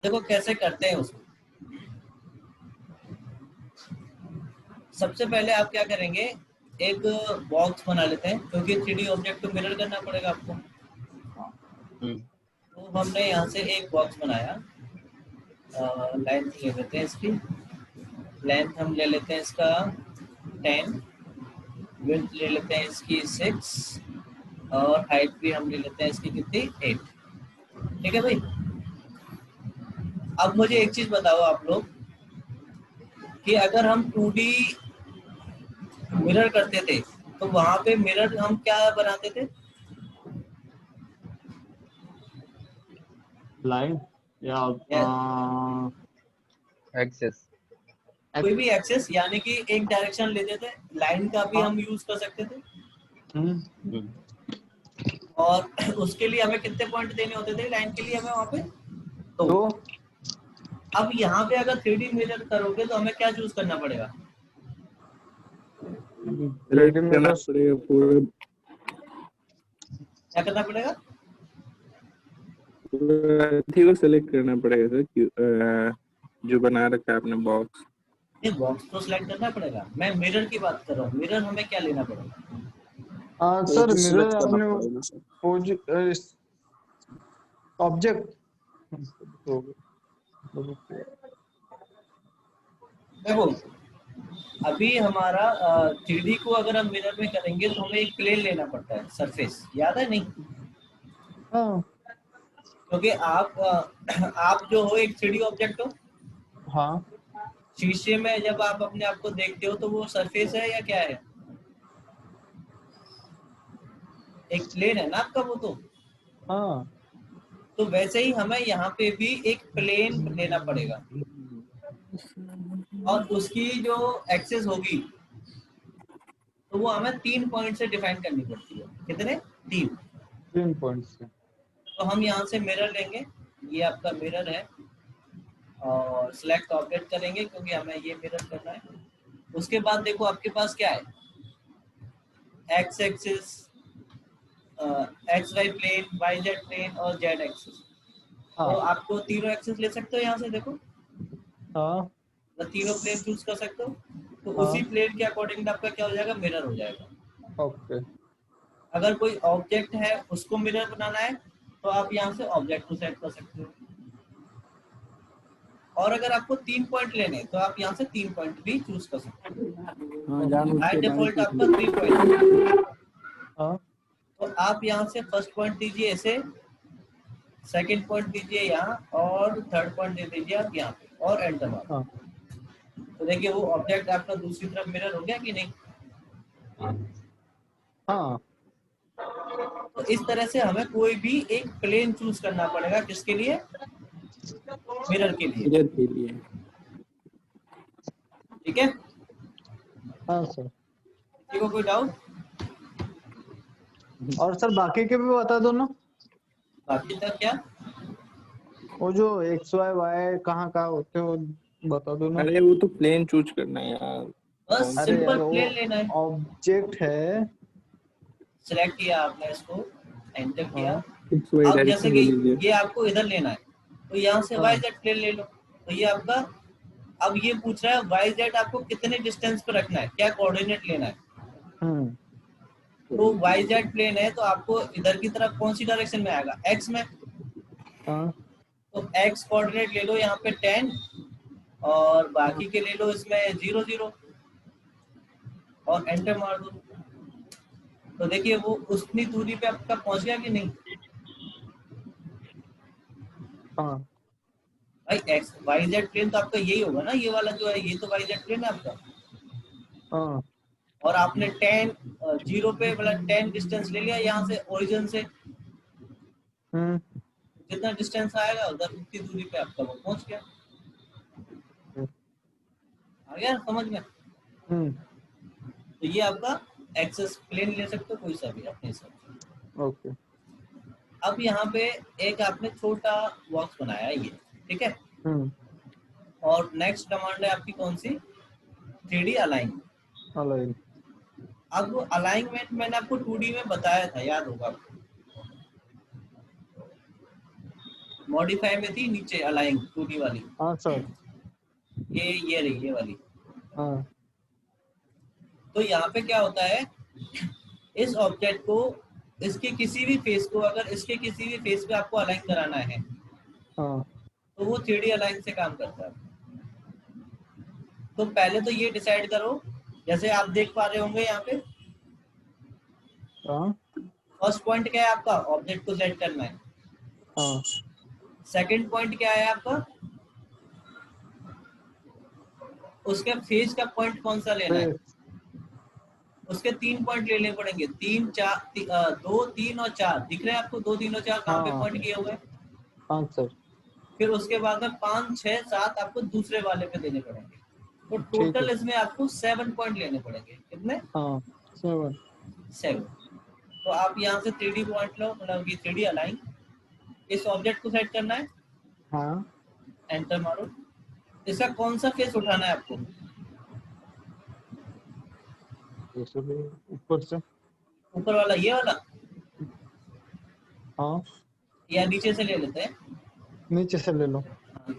देखो कैसे करते हैं उसको। सबसे पहले आप क्या करेंगे, एक बॉक्स बना लेते हैं क्योंकि 3D ऑब्जेक्ट को मिरर करना पड़ेगा आपको। तो हमने यहाँ से एक बॉक्स बनाया। लेंथ ले लेते हैं इसकी, लेंथ हम ले लेते हैं इसका 10, विड्थ ले लेते हैं इसकी 6 और हाइट भी हम ले लेते हैं इसकी कितनी 8। ठीक है भाई। अब मुझे एक चीज बताओ आप लोग कि अगर हम 2D मिरर करते थे तो वहां पे मिरर हम क्या बनाते थे? लाइन या एक्सेस, कोई भी एक्सेस, यानी कि एक डायरेक्शन लेते थे। लाइन का भी हम यूज कर सकते थे। और उसके लिए हमें कितने पॉइंट देने होते थे लाइन के लिए हमें वहां पे? तो अब यहाँ पे अगर 3D मिरर करोगे तो हमें क्या चूज करना पड़ेगा? करना पड़ेगा पूरा, क्या करना पड़ेगा? थी को सेलेक्ट करना पड़ेगा सर, जो बना रखा है आपने बॉक्स। ये बॉक्स तो सिलेक्ट करना पड़ेगा, मैं मिरर की बात कर रहा हूँ। मिरर हमें क्या लेना पड़ेगा? सर मिरर आपने ऑब्जेक्ट देखो अभी हमारा 3D को अगर हम मिरर में करेंगे तो हमें एक प्लेन लेना पड़ता है, सरफेस, याद है नहीं? हाँ क्योंकि आप जो हो एक 3D ऑब्जेक्ट हो। हाँ शीशे में जब आप अपने आप को देखते हो तो वो सरफेस है या क्या है? एक प्लेन है ना आपका वो तो। हाँ तो वैसे ही हमें यहाँ पे भी एक प्लेन लेना पड़ेगा और उसकी जो एक्सेस होगी तो वो हमें 3 पॉइंट से डिफाइन करनी पड़ती है। कितने? 3। 3 पॉइंट्स से। तो हम यहाँ से मिरर लेंगे, ये आपका मिरर है, और सिलेक्ट ऑब्जेक्ट करेंगे क्योंकि हमें ये मिरर करना है। उसके बाद देखो आपके पास क्या है, X axis, X Y plane, Y Z plane और जेड एक्सिस। तो आपको तीनों एक्सिस ले सकते हो यहाँ से, देखो हाँ तो तीनों प्लेन चूज कर सकते हो। तो हाँ उसी प्लेन के अकॉर्डिंग आपका क्या हो जाएगा, मिरर हो जाएगा। ओके। अगर कोई ऑब्जेक्ट है उसको मिरर बनाना है तो आप यहाँ से ऑब्जेक्ट को सेट कर सकते हो। और अगर आपको 3 पॉइंट लेने तो आप यहाँ से 3 पॉइंट भी चूज कर सकते हो। बाय डिफॉल्ट आपका 3 पॉइंट। हाँ तो आप यहाँ से फर्स्ट पॉइंट दीजिए ऐसे, सेकंड पॉइंट दीजिए यहाँ, और थर्ड पॉइंट दे दीजिए आप यहाँ पे और एंटर मारो। हाँ तो देखिए वो ऑब्जेक्ट आपका दूसरी तरफ मिरर हो गया कि नहीं? हाँ तो इस तरह से हमें कोई भी एक प्लेन चूज करना पड़ेगा, किसके लिए? मिरर के लिए। मिरर के लिए। ठीक है, हाँ सर। किसी को कोई डाउट? और सर बाकी के भी बता दो ना, बाकी तक क्या? वो जो एक्स वाई वाई कहाँ कहाँ होते हैं वो बता दो ना। अरे वो तो प्लेन चूज करना है यार। बस अरे सिंपल यार प्लेन वो लेना है। ऑब्जेक्ट है। सिलेक्ट किया आपने इसको, एंटर किया। हाँ एक्स वाई अब जैसे डायरेक्शन कि ले लीजिए। ये आपको इधर लेना है तो यहाँ से वाई हाँ जेड प्लेन ले लो। तो ये आपका, अब ये पूछ रहा है वाई जेड आपको कितने डिस्टेंस पे रखना है, क्या कोऑर्डिनेट लेना है। हम्म तो वाई जेड प्लेन है तो आपको इधर की तरफ कौन सी डायरेक्शन में आएगा, एक्स में। हाँ तो एक्स कोऑर्डिनेट ले लो यहाँ पे 10 और बाकी के ले लो इसमें 0 0 और एंटर मार दो। तो देखिए वो उतनी दूरी पे आपका पहुंच गया कि नहीं? हाँ भाई एक्स वाई जेड प्लेन तो आपका यही होगा ना, ये वाला जो है ये तो वाई जेड प्लेन है आपका। हाँ और आपने 10 0 पे मतलब 10 डिस्टेंस ले लिया यहाँ से ओरिजिन से। हम्म जितना डिस्टेंस आएगा उधर उतनी दूरी पे आपका वो पहुंच गया। आ गया समझ में? हम्म तो ये आपका एक्सेस प्लेन ले सकते हो कोई सा भी अपने हिसाब से। ओके। अब यहाँ पे एक आपने छोटा बॉक्स बनाया है ये, ठीक है। हम्म और नेक्स्ट कमांड है आपकी कौन सी, 3D अलाइन। अलाइन। अब अलाइनमेंट मैंने आपको 2D में बताया था, याद होगा आपको। मॉडिफाई में थी नीचे अलाइन 2D वाली, हाँ सर। ये रही ये वाली। हाँ तो यहाँ पे क्या होता है, इस ऑब्जेक्ट को इसके किसी भी फेस को, अगर इसके किसी भी फेस पे आपको अलाइन कराना है हाँ तो वो 3D अलाइन से काम करता है। तो पहले तो ये डिसाइड करो, जैसे आप देख पा रहे होंगे यहाँ पे हाँ फर्स्ट पॉइंट क्या है आपका, ऑब्जेक्ट को सेट करना है। हाँ। सेकंड पॉइंट क्या है आपका, उसके फेस का पॉइंट कौन सा लेना है। फेस। उसके 3 पॉइंट लेने पड़ेंगे, 3 4 2 3 और 4 दिख रहे हैं आपको, 2 3 और 4 कहाँ पे हाँ पॉइंट किए हुए हैं। हाँ सर। फिर उसके बाद में 5 6 7 आपको दूसरे वाले पे देने पड़ेंगे। तो ठीक है। टोटल इसमें आपको 7 पॉइंट लेने पड़ेंगे। कितने? हाँ 7। 7। तो आप यहाँ से 3D पॉइंट लो, मतलब कि 3D अलाइन, इस ऑब्जेक्ट को सेट करना है, हाँ एंटर मारो। इसका कौन सा फेस उठाना है आपको, जैसे भी ऊपर से। ऊपर वाला ये वाला, हाँ या नीचे से ले लेते हैं। नीचे से ले लो।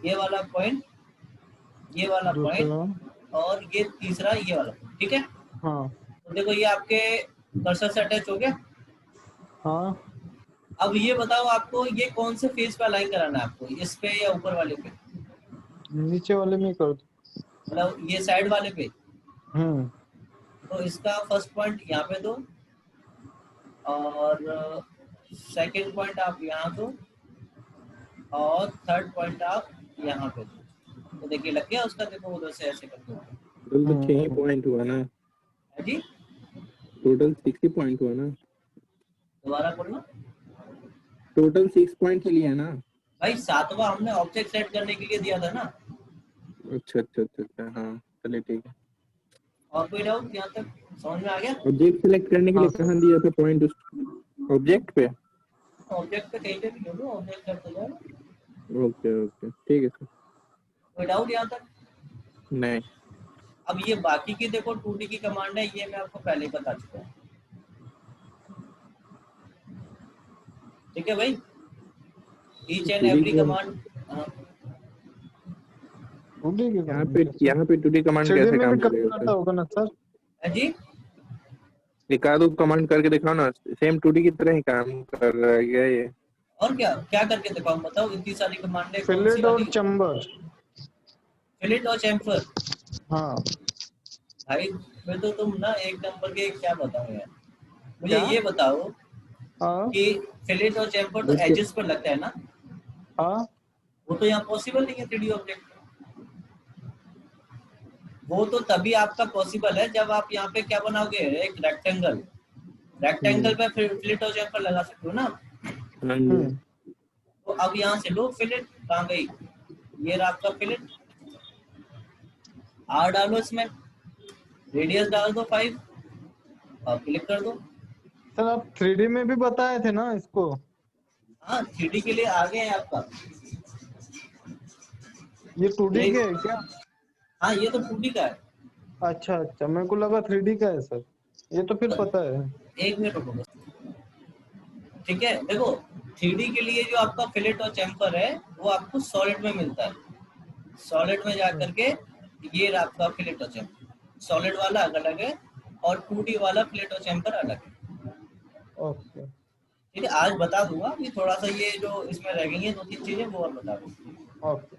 ये वाला पॉइंट, ये वाला दूसरा। पॉइंट और ये तीसरा ये वाला point, ठीक है। हाँ तो देखो ये आपके कर्सर से अटैच हो गया। हाँ। अब ये बताओ आपको ये कौन से फेस पे अलाइन कराना है आपको, इस पे या ऊपर वाले पे, नीचे वाले में कर दो। मतलब ये साइड वाले पे। हम्म। तो इसका फर्स्ट पॉइंट यहाँ पे दो और सेकंड पॉइंट आप यहाँ दो और थर्ड पॉइंट आप यहाँ पे दो। तो देखिए लग गया उसका, देखो उधर से ऐसे करके। टोटल तो 6 ही पॉइंट हुआ ना, है जी, टोटल 6 ही पॉइंट हुआ ना, दोबारा बोलना। टोटल 6 पॉइंट ही लिया ना। भाई 7वां हमने ऑब्जेक्ट सेट करने के लिए दिया था ना। अच्छा अच्छा अच्छा अच्छा, हाँ चलिए ठीक है। और कोई डाउट यहाँ तक समझ में आ गया? ऑब्जेक्ट सिलेक्ट करने के हाँ लिए सर। कहाँ दिया था पॉइंट, उस ऑब्जेक्ट पे? ऑब्जेक्ट पे कहीं पे भी ले लो, ऑब्जेक्ट करते जाओ। ओके ओके ठीक है सर। कोई डाउट यहाँ तक? नहीं। अब ये बाकी की देखो 2D की कमांड है, ये मैं आपको पहले ही बता चुका हूँ। ठीक है भाई, ईच एंड 2D एवरी की कमांड। यहाँ पे 2D कमांड 3D कैसे में काम भी करेगा करता सर? होगा ना सर? है जी, एक आध कमांड करके दिखाओ ना, सेम 2D की तरह ही काम कर रहा है क्या ये? और क्या क्या करके दिखाऊं, बताओ। इतनी सारी कमांड है, कौन सी फिलेट और वाली? चैम्बर। फिलेट और चैम्फर। हाँ। भाई फिर तो तुम ना एक नंबर के, क्या बताओ यार। मुझे क्या? ये बताओ हाँ कि फिलेट और चैम्फर तो उसके एजेस पर लगता है ना, हाँ। वो तो यहाँ पॉसिबल नहीं है 3D ऑब्जेक्ट। वो तो तभी आपका पॉसिबल है जब आप यहाँ पे क्या बनाओगे, एक रेक्टेंगल। रेक्टेंगल पे फिर फिलेट और चैम्फर लगा सकते हो ना। हाँ जी। तो अब यहाँ से लो, फिलेट कहाँ गई, ये रहा आपका फिलेट। आर डालो इसमें, रेडियस डाल दो 5 और क्लिक कर दो। सर आप 3D में भी बताए थे ना इसको? हाँ 3D के लिए आ गए हैं आपका। ये 2D ये के है क्या? हाँ ये तो 2D का है। अच्छा अच्छा, मेरे को लगा 3D का है सर। ये तो फिर पता है। एक मिनट रुको बस। ठीक है देखो, 3D के लिए जो आपका फिलेट और चैम्फर है वो आपको सॉलिड में मिलता है। सॉलिड में जा करके ये रहा आपका फिलेट और चैम्फर, सॉलिड वाला अलग है और 2D वाला फिलेट और चैम्फर अलग है। ओके। ठीक है, आज बता दूंगा, ये थोड़ा सा ये जो इसमें रह गई है 2 3 चीजें वो और बता दूंगा। ओके।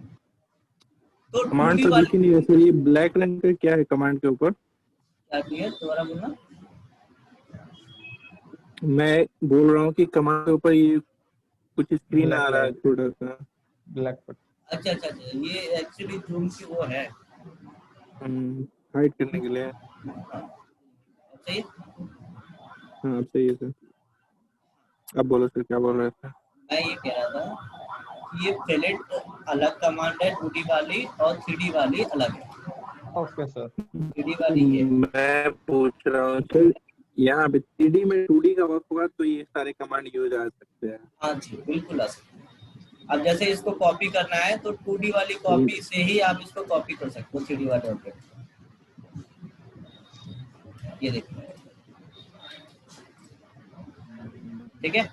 तो कमांड 2D तो वाली दिखी नहीं है सर, ये ब्लैक रंग का क्या है कमांड के ऊपर? क्या है, दोबारा बोलना। मैं बोल रहा हूँ कि कमांड के ऊपर ये कुछ स्क्रीन आ ब्लैक रहा है लाइट। छोटा सा। ब्लैक पट। अच्छा अच्छा अच्छा, ये एक्चुअली जूम की वो है। हाइड करने के लिए। सही है। हाँ अब सही है सर। अब बोलो सर, क्या बोल रहे थे? मैं ये कह रहा था कि ये फिलेट अलग कमांड है 2D वाली और 3D वाली अलग है। Okay sir. 3D वाली ये। मैं पूछ रहा हूँ सर, यहाँ पे 3D में 2D का वर्क होगा तो ये सारे कमांड यूज आ सकते हैं। हाँ जी बिल्कुल आ सकते हैं। अब जैसे इसको कॉपी करना है तो 2D वाली कॉपी से ही आप इसको कॉपी कर सकते हो 3D वाले ऑब्जेक्ट। ये देखो, ठीक है।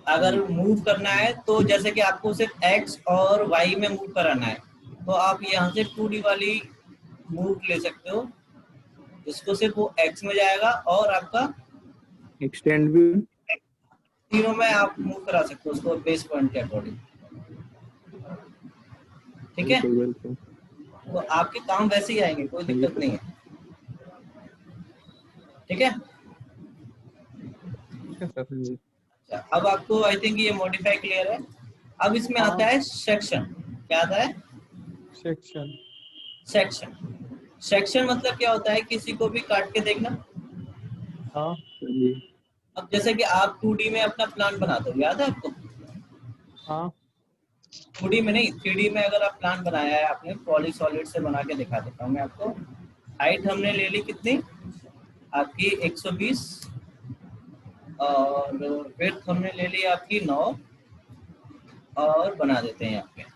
अगर मूव करना है तो जैसे कि आपको सिर्फ एक्स और वाई में मूव कराना है, तो आप यहाँ से 2D वाली मूव ले सकते हो, इसको सिर्फ वो एक्स में जाएगा और आपका एक्सटेंड भी। तीनों में आप मूव करा सकते हो उसको बेस पॉइंट के अकॉर्डिंग। ठीक है, बिल्कुल बिल्कुल। तो आपके काम वैसे ही आएंगे, कोई दिक्कत नहीं है। ठीक है, ठीक है सर। अच्छा, अब आपको आई थिंक ये मॉडिफाई क्लियर है। अब इसमें हाँ। आता है सेक्शन। क्या आता है? सेक्शन। सेक्शन। सेक्शन मतलब क्या होता है, किसी को भी काट के देखना। हाँ जी। अब जैसे कि आप 2D में अपना प्लान बनाते हो, याद है आपको? हाँ 2D में नहीं, 3D में अगर आप प्लान बनाया है आपने, पॉली सॉलिड से बना के दिखा देता हूँ मैं आपको। हाइट हमने ले ली कितनी आपकी 120, और विड्थ हमने ले ली आपकी 9, और बना देते हैं यहाँ पे।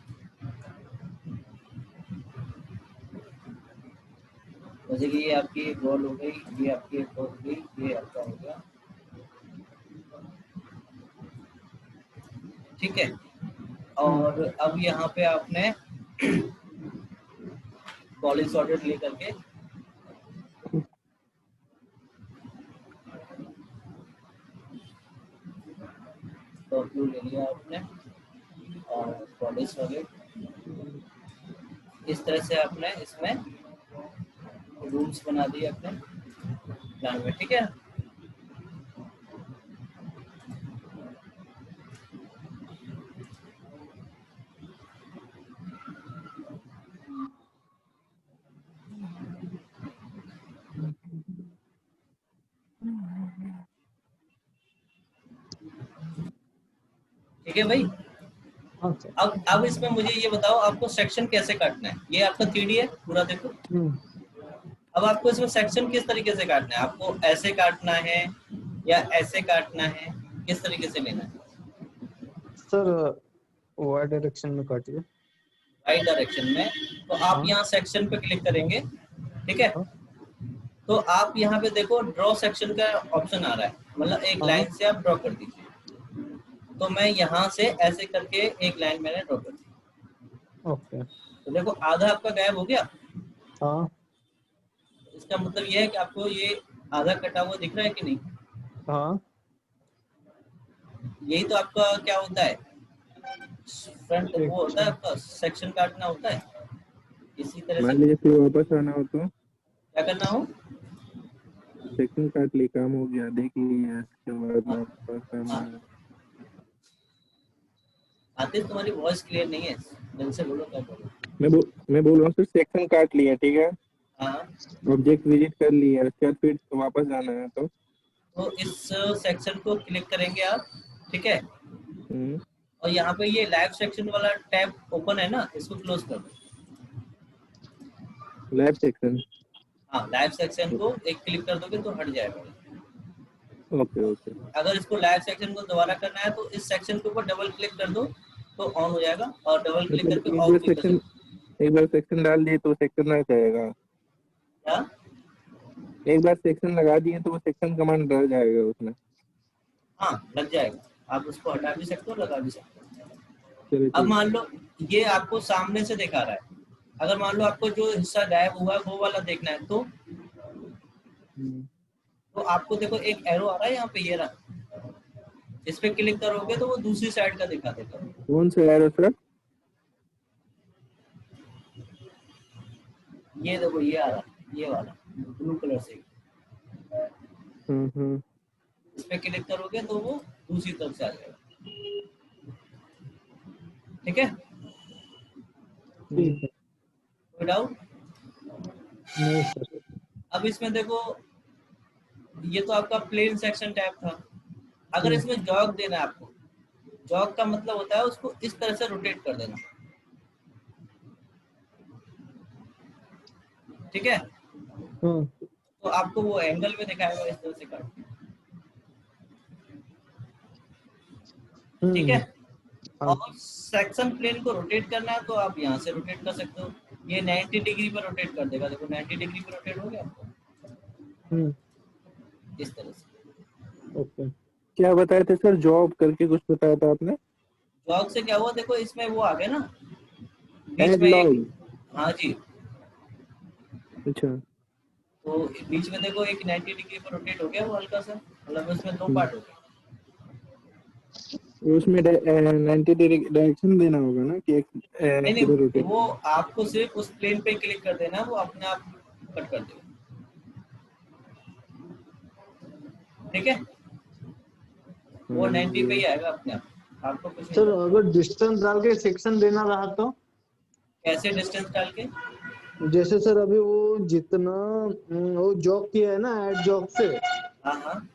जैसे कि ये आपकी एक वॉल हो गई, ये आपकी एक वॉल हो गई, ये आपका हो गया। ठीक है, और अब यहाँ पे आपने पॉली सॉलिड लेकर के टॉप व्यू ले लिया आपने, और पॉली सॉलिड इस तरह से आपने इसमें रूम्स बना दिए अपने प्लान में। ठीक है, ठीक है भाई। हाँ सर। अब इसमें मुझे ये बताओ, आपको सेक्शन कैसे काटना है? ये आपका 3D है पूरा, देखो। अब आपको इसमें सेक्शन किस तरीके से काटना है? आपको ऐसे काटना है या ऐसे काटना है, किस तरीके से लेना है? सर वाई डायरेक्शन में काटिए। राइट डायरेक्शन में, तो आप हाँ यहाँ सेक्शन पे क्लिक करेंगे। ठीक है, हाँ तो आप यहाँ पे देखो ड्रॉ सेक्शन का ऑप्शन आ रहा है, मतलब एक हाँ। लाइन से आप ड्रॉ कर दीजिए। तो मैं यहाँ से ऐसे करके एक लाइन मैंने ड्रॉ कर दी। ओके। तो देखो आधा आपका गायब हो गया। हाँ इसका मतलब ये है कि आपको ये आधा कटा हुआ दिख रहा है कि नहीं? हाँ। यही तो आपका क्या होता है, फ्रंट वो होता है सेक्शन। आपका, सेक्शन काटना होता है। इसी तरह से मान लीजिए फिर वापस आना हो तो क्या करना हो। सेक्शन काट ली, काम हो गया, देख लिए, इसके बाद हाँ, वापस आना हाँ। है। आतिश तुम्हारी वॉइस क्लियर नहीं है, ढंग से बोलो, क्या बोलो। मैं बोल रहा हूँ सर, सेक्शन काट लिया, ठीक है, हाँ, ऑब्जेक्ट विजिट कर लिया, उसके बाद फिर वापस जाना है तो तो इस सेक्शन को क्लिक करेंगे आप। ठीक है, हम्म, और यहाँ पे ये लाइव सेक्शन वाला टैब ओपन है ना, इसको क्लोज कर दो। Lab section. हाँ, लाइव सेक्शन को एक क्लिक कर दोगे तो हट जाएगा। Okay okay. अगर इसको लाइव सेक्शन को दोबारा करना है तो इस सेक्शन के ऊपर डबल क्लिक कर दो तो ऑन हो जाएगा, और डबल क्लिक मतलब करके ऑफ भी कर सकते एक बार सेक्शन डाल दिए तो सेक्शन रह जाएगा। हो। एक बार सेक्शन लगा दिए तो वो सेक्शन कमांड रह जाएगा उसमें। हाँ, लग जाएगा, आप उसको हटा भी सकते हो, लगा भी सकते हो। चलिए अब ठीक। मान लो ये आपको सामने से दिखा रहा है, अगर मान लो आपको जो हिस्सा गायब हुआ है वो वाला देखना है तो आपको देखो एक एरो आ रहा है यहाँ पे, ये रहा, इस पे क्लिक करोगे तो वो दूसरी साइड का दिखा देगा। कौन सा एरो सर? ये देखो ये आ रहा, ये वाला ब्लू कलर से, हम्म। इस पे क्लिक करोगे तो वो दूसरी तरफ से आ जाएगा। ठीक है, ठीक है। कोई डाउट? नहीं सर। अब इसमें देखो, ये तो आपका प्लेन सेक्शन टैब था। अगर इसमें जॉग देना है आपको, जॉग का मतलब होता है उसको इस तरह से रोटेट कर देना। ठीक है, तो आपको वो एंगल में दिखाएगा इस तरह से काट। ठीक है, हाँ। और सेक्शन प्लेन को रोटेट करना है तो आप यहाँ से रोटेट कर सकते हो, ये 90 डिग्री पर रोटेट कर देगा। देखो 90 डिग्री पर रोटेट हो गया आपको, इस तरह से। ओके। क्या बताए थे सर, जॉब करके कुछ बताया था आपने? जॉब से क्या हुआ, देखो इसमें वो आ गया ना बीच एड में एक, लॉग। हाँ जी, अच्छा। तो बीच में देखो एक 90 डिग्री पर रोटेट हो गया वो हल्का सा, मतलब उसमें दो पार्ट हो गए। उसमें 90 डायरेक्शन देना होगा ना कि एक नहीं किधर नहीं, रोटेट वो करना आपको सिर्फ उस प्लेन पे क्लिक कर देना, वो अपने आप कट कर देगा, ठीक है, वो 90 पे ही है। आएगा अपने आप, आपको कुछ नहीं सर करना। अगर डिस्टेंस डाल के सेक्शन देना रहा तो? कैसे डिस्टेंस डाल के? जैसे सर अभी वो जितना वो जॉब किया है ना एड जॉब से, हाँ हाँ,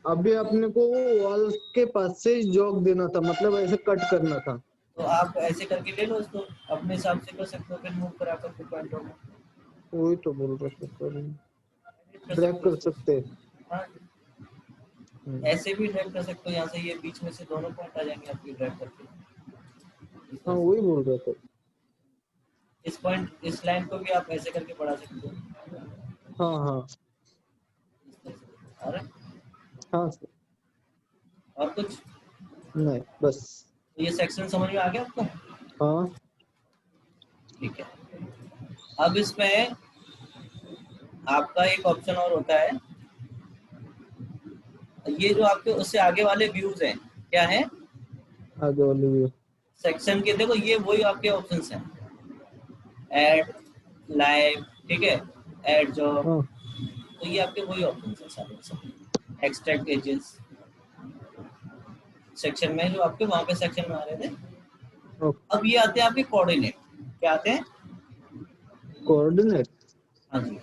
अभी अपने को वॉल के पास से जॉब देना था, मतलब ऐसे कट करना था। तो आप ऐसे करके ले लो इसको, अपने हिसाब से कर सकते हो, फिर मूव करा कर फिर पॉइंट होगा, वही तो बोल रहे थे सर, कर ड्रैग सकते हो कर इसको। सकते हैं। हाँ, ऐसे भी ड्रैग कर सकते हो, यहाँ से ये बीच में से दोनों पॉइंट आ जाएंगे आपकी ड्रैग करके, इस हाँ तरह से। वही बोल रहे थे। इस पॉइंट, इस लाइन को भी आप ऐसे करके बढ़ा सकते हो, हाँ हाँ इस तरह से। अरे हाँ सर। और कुछ? नहीं बस। तो ये सेक्शन समझ में आ गया आपको? हाँ ठीक है, अब इसमें आपका एक ऑप्शन और होता है, ये जो आपके उससे आगे वाले व्यूज हैं, क्या है आगे वाली भी। सेक्शन के, देखो ये वही आपके ऑप्शंस हैं, ऐड, लाइव, ठीक है, ऐड जॉब, हाँ तो ये आपके वही ऑप्शंस हैं सारे सब। एक्सट्रैक्ट एजेस सेक्शन में जो आपके वहां पे सेक्शन में आ रहे थे। ओके। अब ये आते हैं आपके कोऑर्डिनेट, क्या आते हैं? कोऑर्डिनेट। हाँ जी,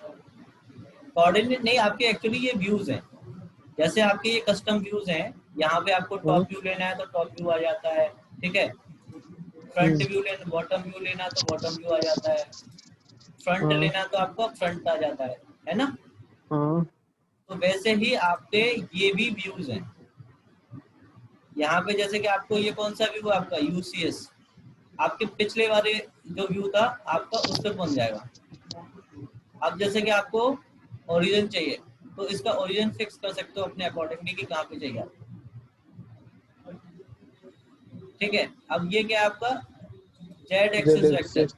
कोऑर्डिनेट नहीं, आपके एक्चुअली ये व्यूज हैं, जैसे आपके ये कस्टम व्यूज हैं, यहाँ पे आपको हाँ टॉप व्यू लेना है तो टॉप व्यू आ जाता है, ठीक है, फ्रंट व्यू लेना, बॉटम व्यू लेना तो बॉटम व्यू आ जाता है, फ्रंट हाँ लेना तो आपका फ्रंट आ जाता है ना। हाँ तो वैसे ही आपके ये भी व्यूज हैं, यहाँ पे जैसे कि आपको ये कौन सा व्यू आपका यूसीएस, आपके पिछले वाले जो व्यू था आपका उस पर पहुंच जाएगा। अब जैसे कि आपको ओरिजिन चाहिए तो इसका ओरिजिन फिक्स कर सकते हो अपने अकॉर्डिंगली कि कहाँ पे चाहिए आपको, ठीक है। अब ये क्या है आपका Z Z axis vector, axis.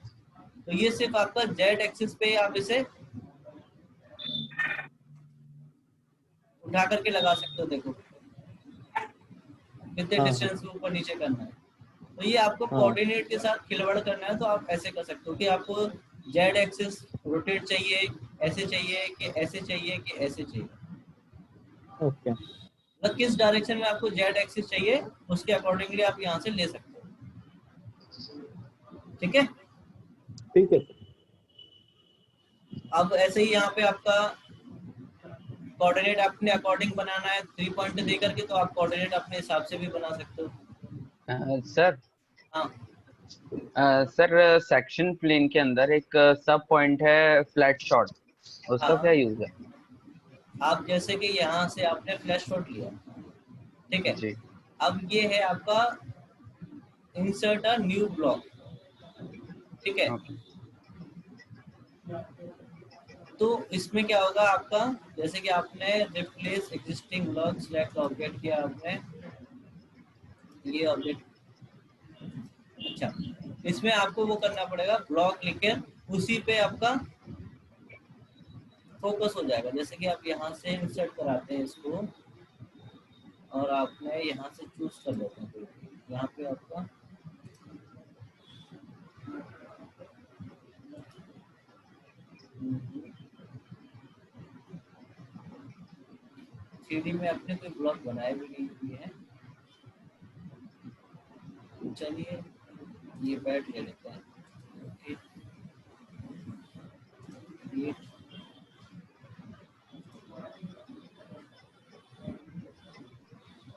तो ये सिर्फ आपका जेड एक्सिस पे आप इसे उठा करके लगा सकते हो, देखो कितने हाँ हाँ डिस्टेंस के ऊपर नीचे करना है। तो ये आपको हाँ कोऑर्डिनेट के साथ खिलवाड़ करना है तो आप ऐसे कर सकते हो कि आपको जेड एक्सिस रोटेट चाहिए, ऐसे चाहिए कि ऐसे चाहिए कि ऐसे चाहिए, ओके। मतलब किस डायरेक्शन में आपको जेड एक्सिस चाहिए उसके अकॉर्डिंगली आप यहाँ से ले सकते हो, ठीक है। ठीक है। अब ऐसे ही यहाँ पे आपका कोऑर्डिनेट अपने अकॉर्डिंग बनाना है 3 पॉइंट दे करके, तो आप कोऑर्डिनेट अपने हिसाब से भी बना सकते हो। सर हाँ सर सेक्शन प्लेन के अंदर एक सब पॉइंट है फ्लैट शॉट, उसका क्या हाँ, यूज है? आप जैसे कि यहाँ से आपने फ्लैश शॉट लिया, ठीक है, जी अब ये है आपका इंसर्ट अ न्यू ब्लॉक, ठीक है। ओके। तो इसमें क्या होगा आपका, जैसे कि आपने replace existing block select object किया आपने, ये ऑब्जेक्ट, अच्छा, इसमें आपको वो करना पड़ेगा ब्लॉक लिखे, उसी पे आपका फोकस हो जाएगा। जैसे कि आप यहाँ से इंसर्ट कराते हैं इसको और आपने यहाँ से चूज कर लेते हैं, यहाँ पे आपका थ्री में अपने कोई ब्लॉक बनाए भी नहीं हुए हैं, चलिए ये बैट ले लेते हैं,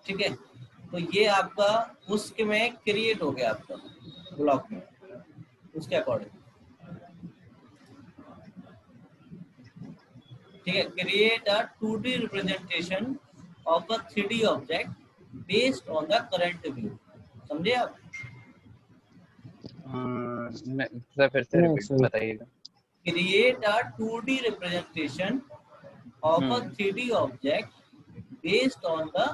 ठीक है। तो ये आपका उसके में क्रिएट हो गया आपका ब्लॉक में, उसके अकॉर्डिंग, ठीक है। Create a 2D representation of a 3D object based on the current view, समझे आप? सर फिर से नहीं रिपीट सर। बताइएगा। Create a 2D representation of a 3D object based on the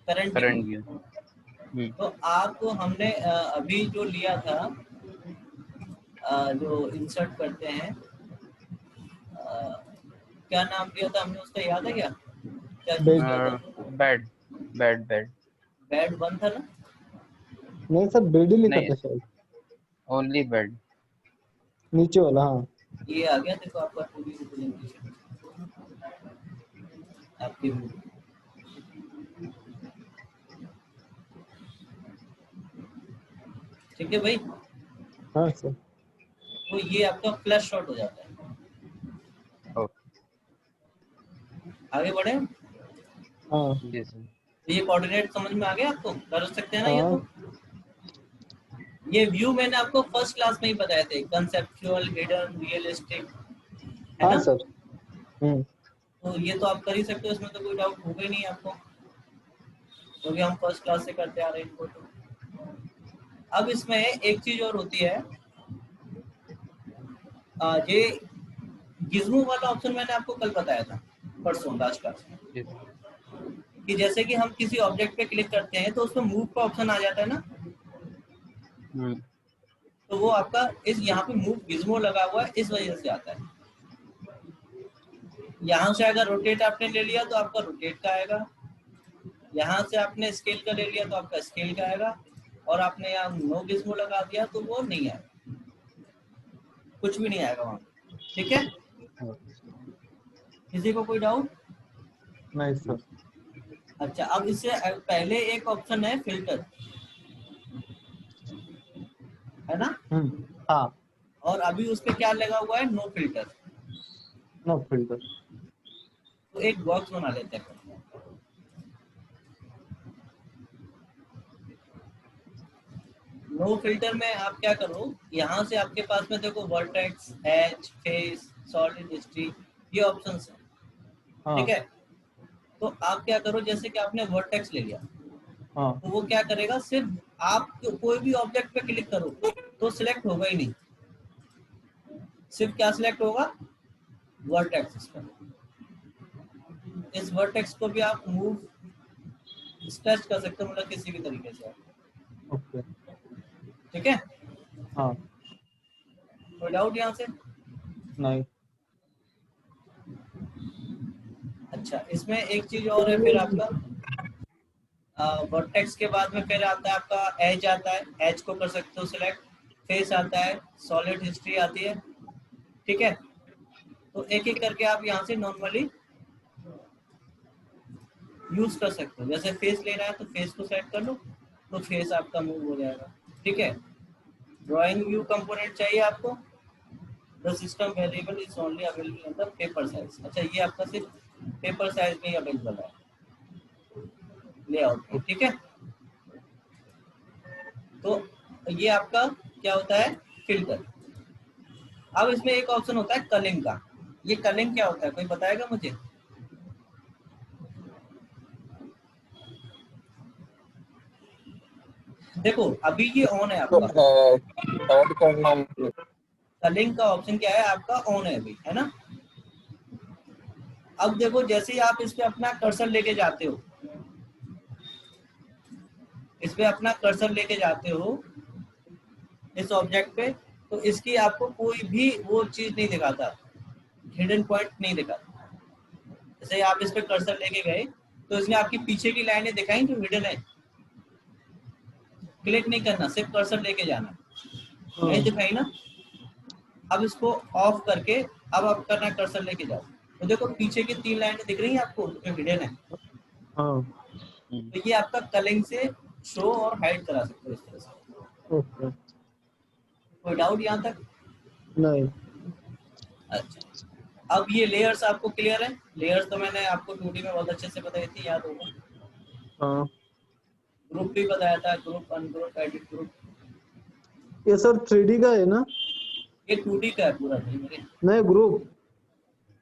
current current view. तो आपको हमने अभी जो लिया था, जो इंसर्ट करते हैं, क्या नाम लिया था हमने उसका, याद है क्या? क्या चूज किया था? बेड बेड बेड बेड 1 था ना? नहीं सर, बेड ही लिखा नहीं, था शायद, ओनली बेड। नीचे वाला। हाँ ये आ गया देखो आपका 2D रिप्रेजेंटेशन आपके view। ठीक है भाई, हाँ सर। तो ये आपका फ्लैश शॉट हो जाता है। ओके आगे बढ़े, हाँ जी सर। तो ये कोऑर्डिनेट समझ में आ गया आपको, कर सकते हैं ना ये? हाँ तो ये व्यू मैंने आपको फर्स्ट क्लास में ही बताए थे, कंसेप्चुअल, हिडन, रियलिस्टिक, है हाँ ना? सर। तो ये तो आप कर ही सकते हो, इसमें तो कोई डाउट होगा ही नहीं आपको, क्योंकि हम फर्स्ट क्लास से करते आ रहे हैं इनको। तो अब इसमें एक चीज और होती है, ये गिज्मो वाला ऑप्शन मैंने आपको कल बताया था, परसों लास्ट क्लास में, जी सर। कि जैसे कि हम किसी ऑब्जेक्ट पे क्लिक करते हैं तो उसमें मूव का ऑप्शन आ जाता है ना, तो वो आपका इस यहाँ पे मूव गिज्मो लगा हुआ है, इस वजह से आता है। यहाँ से अगर रोटेट आपने ले लिया तो आपका रोटेट का आएगा, यहाँ से आपने स्केल का ले लिया तो आपका स्केल का आएगा, और आपने यहाँ नो गिज्मो लगा दिया तो वो नहीं आएगा, कुछ भी नहीं आएगा वहाँ। ठीक है, किसी को कोई डाउट? नहीं सर। अच्छा, अब इससे पहले एक ऑप्शन है फिल्टर, है ना? हाँ, और अभी उस पे क्या लगा हुआ है? No filter. No filter. तो एक बॉक्स बना लेते हैं। नो फिल्टर में आप क्या करो, यहाँ से आपके पास में देखो vertex, edge, face, solid, history, ये ऑप्शंस है। हाँ ठीक है, तो आप क्या करो, जैसे कि आपने वर्टेक्स ले लिया, हाँ तो वो क्या करेगा, सिर्फ आप कोई भी ऑब्जेक्ट पे क्लिक करो तो सिलेक्ट होगा ही नहीं, सिर्फ क्या सिलेक्ट होगा? वर्टेक्स। इस वर्टेक्स को भी आप मूव स्ट्रेच कर सकते हो, मतलब किसी भी तरीके से। ओके। ठीक है, हाँ कोई डाउट यहाँ से? नहीं। अच्छा, इसमें एक चीज और है फिर आपका, वर्टेक्स के बाद में फिर आता है आपका एज आता है, एज को कर सकते हो सिलेक्ट, फेस आता है, सॉलिड हिस्ट्री आती है। ठीक है, तो एक एक करके आप यहाँ से नॉर्मली यूज कर सकते हो। जैसे फेस लेना है तो फेस को सेलेक्ट कर लो, तो फेस आपका मूव हो जाएगा। ठीक है, ड्राइंग व्यू कंपोनेंट चाहिए आपको, the system variable is only available in the paper size. अच्छा, ये आपका सिर्फ पेपर साइज में ही अवेलेबल है लेआउट में। ठीक है, तो ये आपका क्या होता है? फिल्टर। अब इसमें एक ऑप्शन होता है कलिंग का। ये कलिंग क्या होता है, कोई बताएगा मुझे? देखो अभी ये ऑन है आपका, ऐड करना कलिंग का ऑप्शन क्या है आपका? ऑन है अभी, है ना? अब देखो जैसे ही आप इस पे अपना कर्सर लेके जाते हो, इस पे अपना कर्सर लेके जाते हो इस ऑब्जेक्ट पे, तो इसकी आपको कोई भी वो चीज नहीं दिखाता, हिडन पॉइंट नहीं दिखाता। जैसे आप इस पे कर्सर लेके गए तो इसने आपकी पीछे की लाइनें दिखाई जो हिडन है, क्लिक नहीं करना, सिर्फ कर्सर लेके जाना, नहीं दिखाई ना? अब इसको ऑफ करके अब आप करना कर्सर लेके जाओ, तो देखो पीछे की 3 लाइनें दिख रही हैं आपको जो हिडन है, हाँ। तो ये आपका कलिंग से शो और हाइड करा सकते हो इस तरह से। ओके। कोई डाउट यहाँ तक? नहीं। अच्छा, अब ये लेयर्स आपको क्लियर है? लेयर्स तो मैंने आपको 2D में बहुत अच्छे से बताई थी, याद होगा। हाँ, ग्रुप भी बताया था, ग्रुप, अनग्रुप, एडिट ग्रुप। ये सर 3D का है ना? ये 2D का है पूरा भाई मेरे। नहीं, ग्रुप।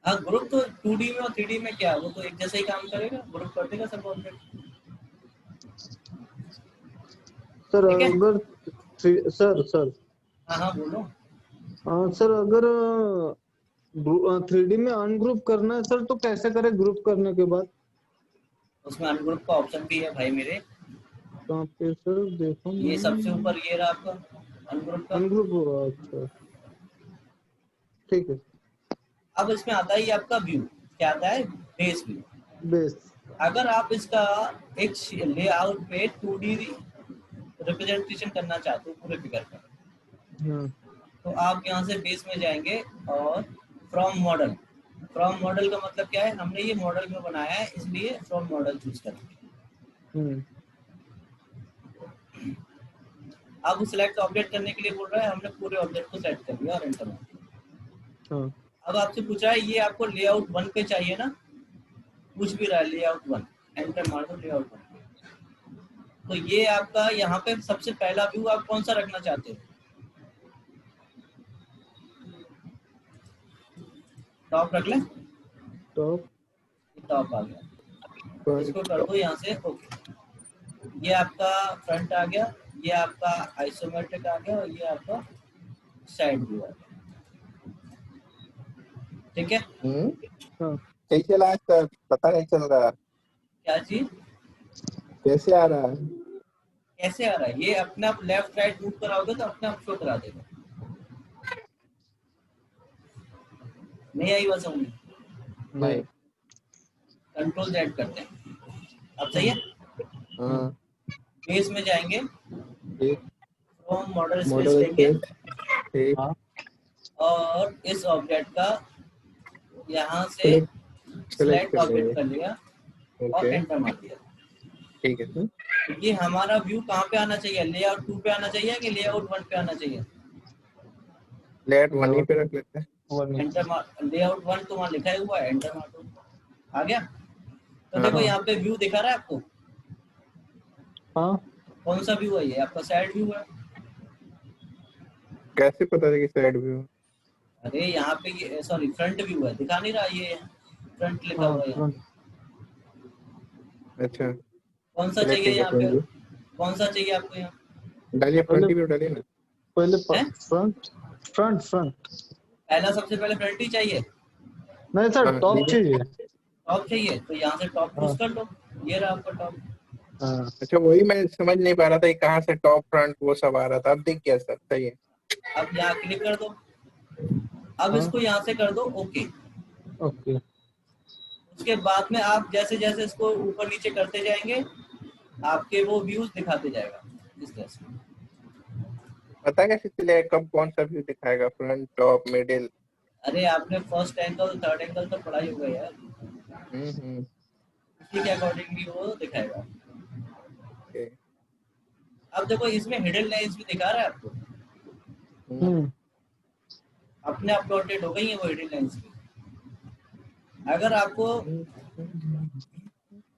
हाँ, ग्रुप तो 2D में और 3D में क्या है, वो तो एक जैसा ही काम करेगा, ग्रुप कर देगा सब ऑब्जेक्ट। सर ठीक है, अगर सर सर हाँ हाँ बोलो। सर अगर 3D में अनग्रुप करना है सर, तो कैसे करें ग्रुप करने के बाद? उसमें अनग्रुप का ऑप्शन भी है भाई मेरे, कहाँ पे सर देखो ये सबसे ऊपर ये रहा आपका अनग्रुप का। अनग्रुप हुआ, अच्छा ठीक है। अब इसमें आता है ये आपका व्यू, क्या आता है, बेस व्यू। बेस, अगर आप इसका एक लेआउट पे 2D रिप्रेजेंटेशन करना चाहते हो पूरे फिगर का, हाँ तो आप यहाँ से बेस में जाएंगे और फ्रॉम मॉडल। फ्रॉम मॉडल का मतलब क्या है, हमने ये मॉडल में बनाया है इसलिए फ्रॉम मॉडल चूज करेंगे। अब सिलेक्ट ऑब्जेक्ट करने के लिए बोल रहा है, हमने पूरे ऑब्जेक्ट को सेलेक्ट कर लिया और एंटर मार दिया। हाँ अब आपसे पूछा है ये आपको लेआउट 1 पे चाहिए ना, पूछ भी रहा है लेआउट 1, एंटर मार दो लेआउट 1। तो ये आपका यहाँ पे सबसे पहला व्यू आप कौन सा रखना चाहते हो, टॉप रख लें, टॉप टॉप आ गया, इसको कर दो यहाँ से ओके। ये आपका फ्रंट आ गया, ये आपका आइसोमेट्रिक आ गया और ये आपका साइड व्यू आ गया, ठीक है। हाँ कैसे चला सर, पता नहीं चल रहा क्या चीज कैसे आ रहा है। कैसे आ रहा है, ये अपने आप लेफ्ट राइट मूव कराओगे तो अपने आप शो करा देगा। नहीं आई बात समझ, नहीं कंट्रोल Z करते हैं, अब सही है। हाँ बेस में जाएंगे, ठीक, फ्रॉम मॉडल स्पेस मॉडल लेंगे ठीक, हाँ और इस ऑब्जेक्ट का यहाँ से सेलेक्ट सिलेक्ट कर ऑब्जेक्ट लेंगे। कर लिया और ओके एंटर मार दिया। ठीक है सर। ये हमारा व्यू कहाँ पे आना चाहिए, लेआउट 2 पे आना चाहिए कि लेआउट 1 पे आना चाहिए, लेट वहीं पे रख लेते हैं। एंटर मार, लेआउट 1 तो वहाँ लिखा हुआ है, एंटर मार दो, आ गया। तो देखो हाँ। यहाँ पे व्यू दिखा रहा है आपको, हाँ कौन सा व्यू है, ये आपका साइड व्यू है। कैसे पता चले कि साइड व्यू। अरे यहाँ पे ये सॉरी फ्रंट व्यू है, दिखा नहीं रहा, ये फ्रंट लिखा हाँ हुआ है यहाँ। फ्रंट, अच्छा कौन सा सेलेक्ट चाहिए यहाँ पे, करके कौन सा चाहिए आपको यहाँ, डालिए, फ्रंट पहले व्यू डालिए ना। पहले हैं? फ्रंट फ्रंट फ्रंट पहला सबसे पहले फ्रंट ही चाहिए, नहीं सर हाँ, टॉप लीजिए। चाहिए। टॉप चाहिए तो यहाँ से टॉप हाँ चूज कर लो, ये रहा आपका टॉप। हाँ अच्छा वही मैं समझ नहीं पा रहा था कि कहाँ से टॉप फ्रंट वो सब आ रहा था, अब दिख गया सर, सही है। अब यहाँ क्लिक कर दो, अब हाँ इसको यहाँ से कर दो ओके। ओके। उसके बाद में आप जैसे जैसे इसको ऊपर नीचे करते जाएंगे आपके वो व्यूज दिखाते जाएगा इस तरह से। पता कैसे चलेगा कब कौन सा व्यू दिखाएगा, फ्रंट टॉप मिडिल। अरे आपने फर्स्ट एंगल थर्ड एंगल तो पढ़ाई होगा यार, उसी के अकॉर्डिंगली वो दिखाएगा। ओके। अब देखो इसमें हिडन लाइंस भी दिखा रहा है आपको, अपने आप प्लॉटेड हो गई है वो हिडन लाइंस भी। अगर आपको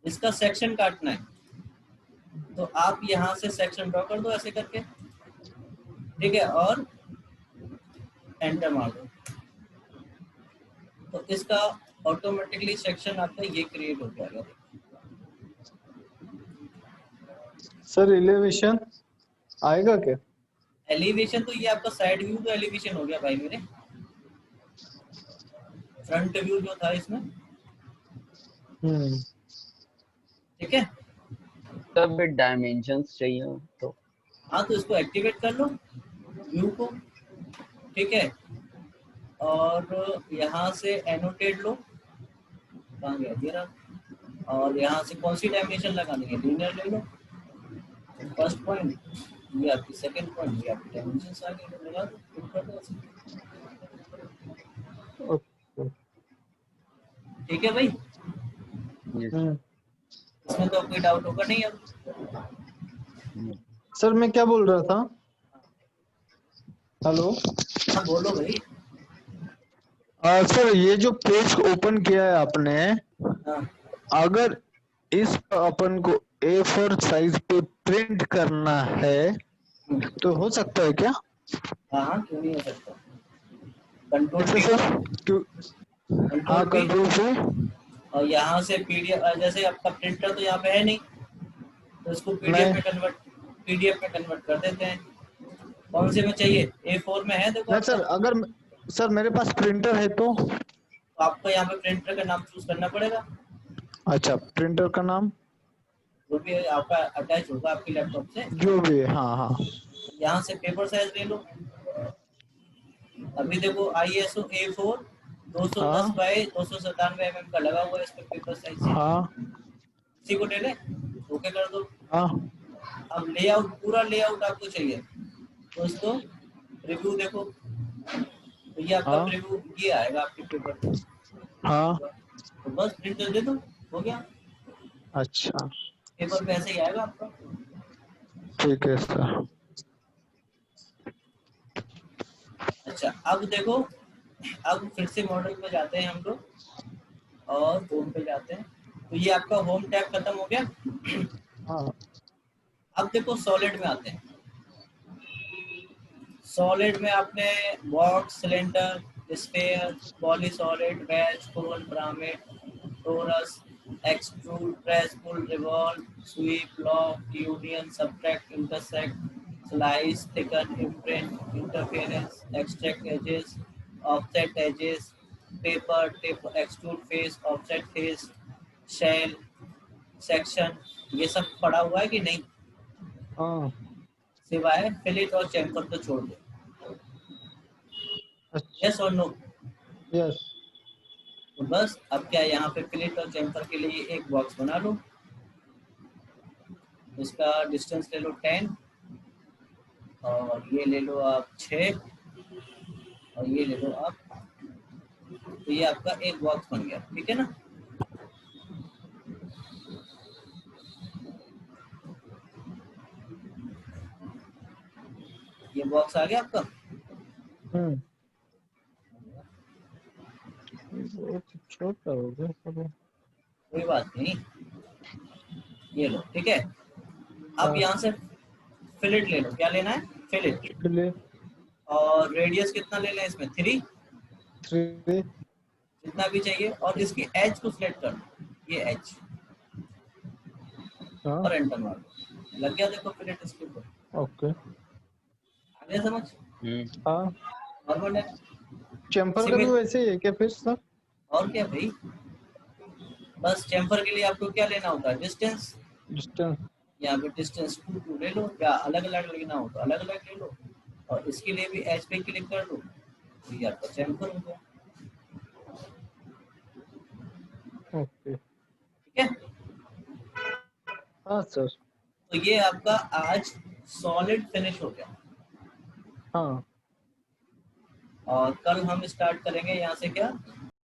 इसका सेक्शन काटना है तो आप यहाँ से सेक्शन ड्रॉ कर दो ऐसे करके, ठीक है, और एंटर मार दो तो इसका ऑटोमेटिकली सेक्शन आपका ये क्रिएट हो जाएगा। सर एलिवेशन आएगा क्या? एलिवेशन तो ये आपका साइड व्यू तो एलिवेशन हो गया भाई मेरे, फ्रंट व्यू जो था इसमें, ठीक है। तब डायमेंशंस चाहिए तो हाँ तो इसको एक्टिवेट कर लो व्यू को, ठीक है, और यहाँ से एनोटेट लो, कहाँ गया ये रहा, और यहाँ से कौन सी डायमेंशन लगानी है, लीनियर ले लो, फर्स्ट पॉइंट ये आपकी, सेकंड पॉइंट ये आपकी, डायमेंशंस आ गई, लगा दो, क्लिक कर दो ऐसे। ओके। ठीक है भाई, yes. इसमें तो कोई डाउट होगा नहीं अब। सर मैं क्या बोल रहा था, हेलो। हाँ बोलो भाई। सर ये जो पेज ओपन किया है आपने, हाँ अगर इस अपन को A4 साइज पे प्रिंट करना है तो हो सकता है क्या? हाँ हाँ क्यों नहीं हो सकता, कंट्रोल कैसे पी सर? क्यों? हाँ कंट्रोल से, और यहाँ से पीडीएफ, जैसे आपका प्रिंटर तो यहाँ पे है नहीं तो इसको पीडीएफ में कन्वर्ट कर देते हैं। कौन से में चाहिए, A4 में है देखो नहीं सर, अगर सर मेरे पास प्रिंटर है तो आपको यहाँ पे प्रिंटर का नाम चूज करना पड़ेगा। अच्छा, प्रिंटर का नाम जो भी आपका अटैच होगा आपके लैपटॉप से। जो भी है, हाँ हाँ। यहाँ से पेपर साइज ले लो। अभी देखो ISO A4 210 हाँ बाई 297 mm का लगा हुआ है इस पे पेपर साइज। हाँ इसी को ले ले, ओके कर दो। हाँ अब लेआउट, पूरा लेआउट आपको चाहिए तो इसको रिव्यू देखो, तो ये आपका हाँ प्रीव्यू ये आएगा आपके पेपर पे। हाँ। तो बस प्रिंटर दे दो, हो गया। अच्छा, पेपर पे ऐसे ही आएगा आपका। ठीक है सर। अच्छा अब देखो, अब फिर से मॉडल पे जाते हैं हम लोग और होम पे जाते हैं। तो ये आपका होम टैब खत्म हो गया। हाँ अब देखो सॉलिड में आते हैं। सॉलिड में आपने box, cylinder, sphere, polysolid, batch, cone, pyramid, torus, extrude, press, pull, revolve, sweep, lock, union, subtract, intersect, slice, thicken, imprint, interference, extract edges, offset edges, paper, tip, extrude face, offset face, shell, section, ये सब पड़ा हुआ है कि नहीं? हाँ। सिवाय fillet और चैम्फर को छोड़ दो। अच्छा। यस और नो? यस। तो बस अब क्या, यहाँ पे फिलेट और चैम्फर के लिए एक बॉक्स बना लो। इसका डिस्टेंस ले लो 10 और ये ले लो आप 6 और ये ले लो आप 8। तो ये आपका एक बॉक्स बन गया, ठीक है ना? ये बॉक्स आ गया आपका। हम्म, बहुत छोटा हो गया पर। कोई बात नहीं, ये लो, ठीक है। अब हाँ, यहाँ से फिलेट ले लो। क्या लेना है? फिलेट। प्ले और रेडियस कितना ले लें इसमें? 3, 3। जितना भी चाहिए। और इसकी एज को सिलेक्ट कर लो, ये एज, हाँ, और एंटर मार दो। लग गया देखो फिलेट इसके ऊपर। ओके। आ गया समझ? हाँ, नॉर्मल है। चैम्पर का भी सिमिल वैसे ही है क्या फिर सर? और क्या भाई, बस चैम्फर के लिए आपको क्या लेना होता है? डिस्टेंस। डिस्टेंस। यहाँ पे डिस्टेंस 2 2 ले लो, या अलग अलग लेना हो तो अलग अलग ले लो। और इसके लिए भी एच पे क्लिक कर दो, तो ये आपका चैम्फर हो गया, ओके। ठीक है। हाँ सर। तो ये आपका आज सॉलिड फिनिश हो गया। हाँ। और कल हम स्टार्ट करेंगे यहाँ से क्या,